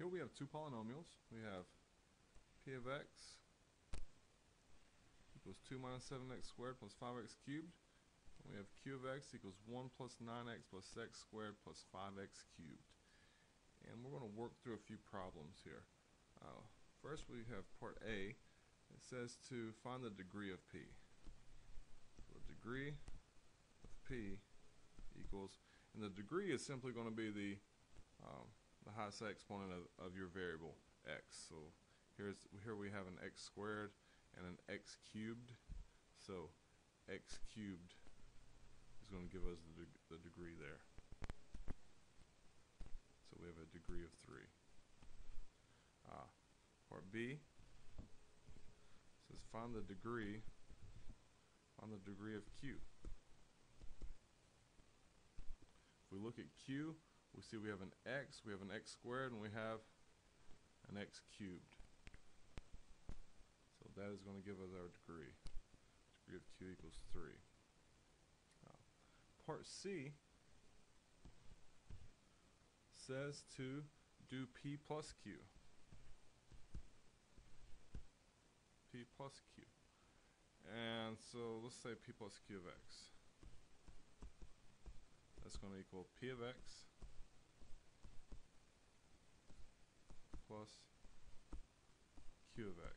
Here we have two polynomials. We have p of x equals 2 minus 7x squared plus 5x cubed. And we have q of x equals 1 plus 9x plus x squared plus 5x cubed. And we're going to work through a few problems here. First we have part A. It says to find the degree of p. So the degree of p equals, and the degree is simply going to be the highest exponent of your variable x. So here we have an x squared and an x cubed. So x cubed is going to give us the degree there. So we have a degree of 3. Part B says find the degree of q. If we look at q, we see we have an x squared, and we have an x cubed. So that is going to give us our degree. Degree of q equals 3. Part C says to do p plus q. P plus q. And so let's say p plus q of x. That's going to equal p of x plus q of x.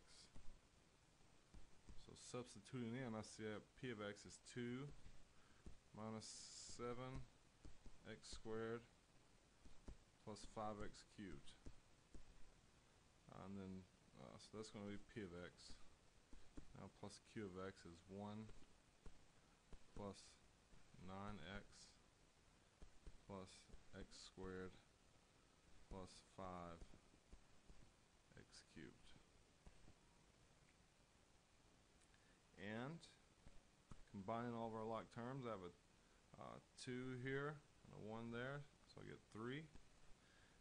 So substituting in, I see that p of x is 2 minus 7x squared plus 5x cubed. And then, so that's going to be p of x. Now plus q of x is 1 plus 9x plus x squared plus 5x cubed. And combining all of our like terms, I have a 2 here and a 1 there, so I get 3.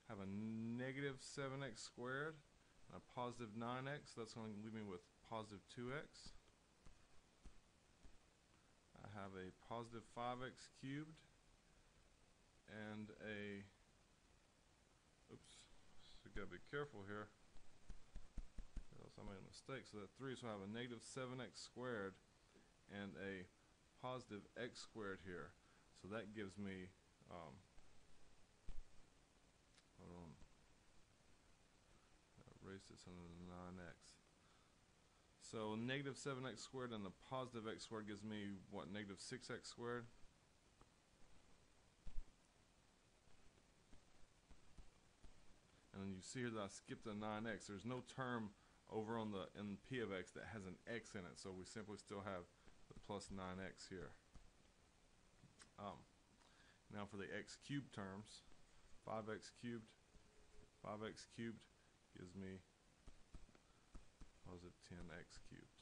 Have a negative 7x squared and a positive 9x, so that's going to leave me with positive 2x. I have a positive 5x cubed and a, oops, so you gotta be careful here, else I made a mistake. So that 3, so I have a negative 7x squared and a positive x squared here. So that gives me, hold on, erase this under the 9x. So negative 7x squared and the positive x squared gives me what, negative 6x squared? And then you see here that I skipped the 9x. There's no term over on in p of x that has an x in it, so we simply still have the plus 9x here. Now for the x cubed terms, 5x cubed gives me positive 10x cubed.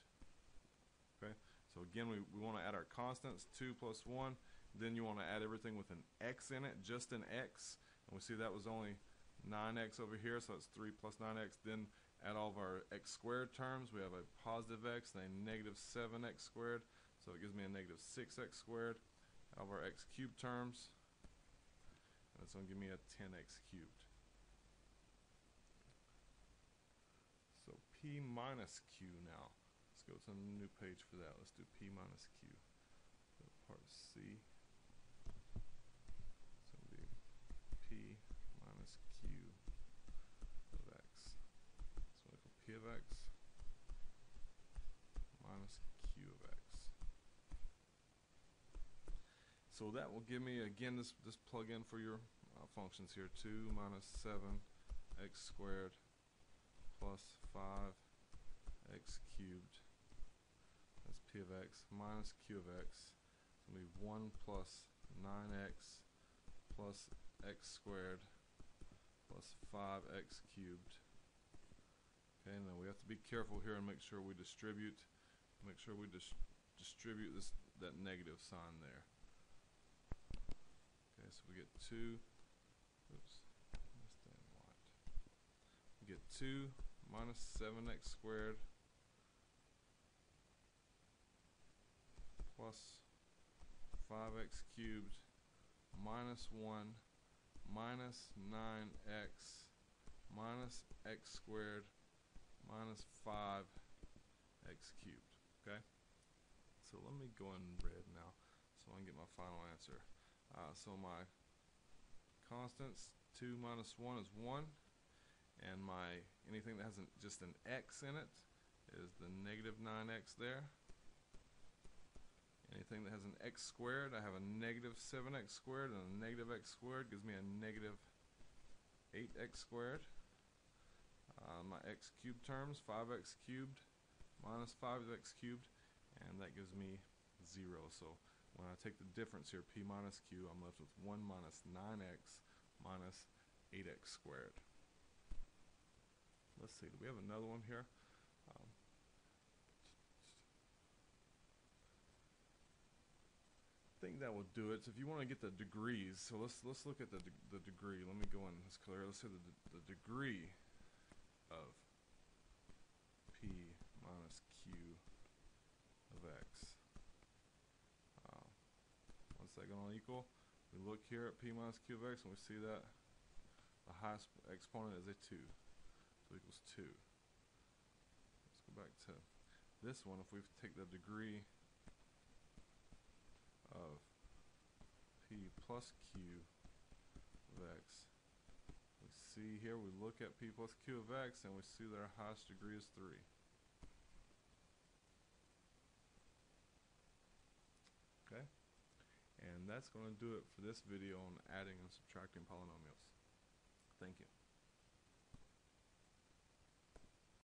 Okay, so again we want to add our constants, 2 plus 1, then you want to add everything with an x in it, just an x, and we see that was only 9x over here, so it's 3 plus 9x. Then add all of our x squared terms. We have a positive x and a negative 7x squared, so it gives me a negative 6x squared. All of our x cubed terms, and that's going to give me a 10x cubed. So p minus q now. Let's go to a new page for that. Let's do p minus q. So part C. It's going to be p minus q of x. So we put p of x minus q of x. So that will give me, again, this plug in for your functions here, 2 minus 7x squared plus 5x cubed. That's p of x minus q of x. It's going to be 1 plus 9x plus x squared plus 5x cubed. Okay, now we have to be careful here and make sure we distribute that negative sign there. Okay, so we get 2, oops, we get 2 minus 7x squared plus 5x cubed minus 1 minus 9x minus x squared minus 5x cubed. Okay? So let me go in red now so I can get my final answer. So my constants, 2 minus 1 is 1, and my anything that has just an x in it is the negative 9x there. Anything that has an x squared, I have a negative 7x squared, and a negative x squared gives me a negative 8x squared. My x cubed terms, 5x cubed minus 5x cubed, and that gives me 0. So when I take the difference here, p minus q, I'm left with 1 minus 9x minus 8x squared. Let's see, do we have another one here? I think that will do it. So if you want to get the degrees, so let's look at the degree. Let me go in this color. Let's say the degree of p minus q of x. What's that going to equal? We look here at p minus q of x, and we see that the highest exponent is a 2. So it equals 2. Let's go back to this one. If we take the degree of p plus q of x, we see here, we look at p plus q of x, and we see that our highest degree is 3. Okay? And that's going to do it for this video on adding and subtracting polynomials. Thank you.